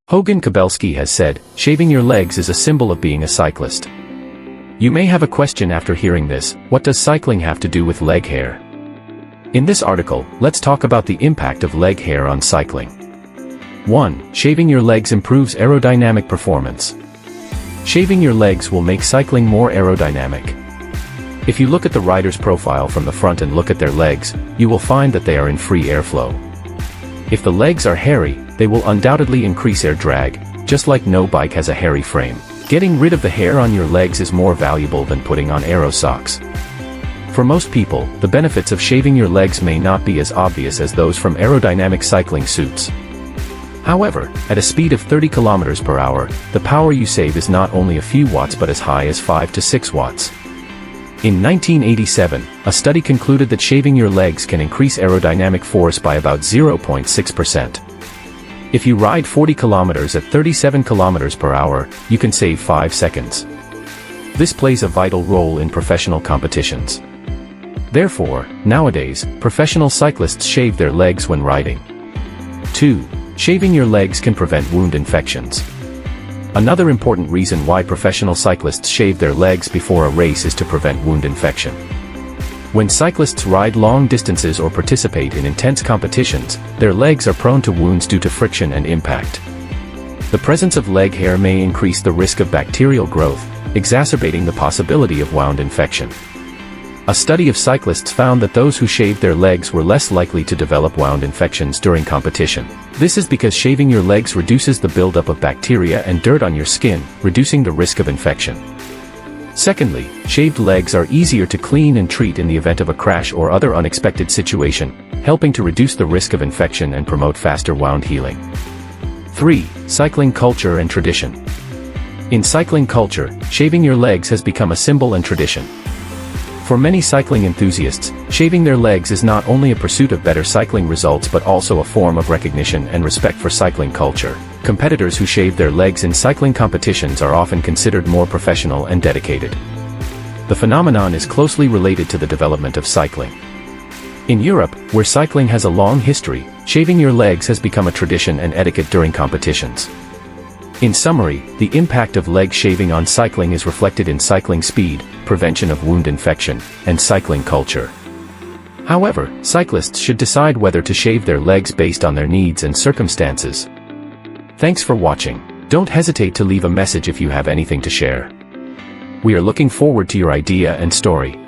Hogan Kobelski has said, shaving your legs is a symbol of being a cyclist. You may have a question after hearing this: what does cycling have to do with leg hair? In this article, let's talk about the impact of leg hair on cycling. 1. Shaving your legs improves aerodynamic performance. Shaving your legs will make cycling more aerodynamic. If you look at the rider's profile from the front and look at their legs, you will find that they are in free airflow. If the legs are hairy, they will undoubtedly increase air drag, just like no bike has a hairy frame. Getting rid of the hair on your legs is more valuable than putting on aero socks. For most people, the benefits of shaving your legs may not be as obvious as those from aerodynamic cycling suits. However, at a speed of 30 km per hour, the power you save is not only a few watts but as high as 5 to 6 watts. In 1987, a study concluded that shaving your legs can increase aerodynamic force by about 0.6%. If you ride 40 km at 37 km per hour, you can save 5 seconds. This plays a vital role in professional competitions. Therefore, nowadays, professional cyclists shave their legs when riding. 2. Shaving your legs can prevent wound infections. Another important reason why professional cyclists shave their legs before a race is to prevent wound infection. When cyclists ride long distances or participate in intense competitions, their legs are prone to wounds due to friction and impact. The presence of leg hair may increase the risk of bacterial growth, exacerbating the possibility of wound infection. A study of cyclists found that those who shaved their legs were less likely to develop wound infections during competition. This is because shaving your legs reduces the buildup of bacteria and dirt on your skin, reducing the risk of infection. Secondly, shaved legs are easier to clean and treat in the event of a crash or other unexpected situation, helping to reduce the risk of infection and promote faster wound healing. 3. Cycling culture and tradition. In cycling culture, shaving your legs has become a symbol and tradition. For many cycling enthusiasts, shaving their legs is not only a pursuit of better cycling results but also a form of recognition and respect for cycling culture. Competitors who shave their legs in cycling competitions are often considered more professional and dedicated. The phenomenon is closely related to the development of cycling. In Europe, where cycling has a long history, shaving your legs has become a tradition and etiquette during competitions. In summary, the impact of leg shaving on cycling is reflected in cycling speed, prevention of wound infection, and cycling culture. However, cyclists should decide whether to shave their legs based on their needs and circumstances. Thanks for watching. Don't hesitate to leave a message if you have anything to share. We are looking forward to your idea and story.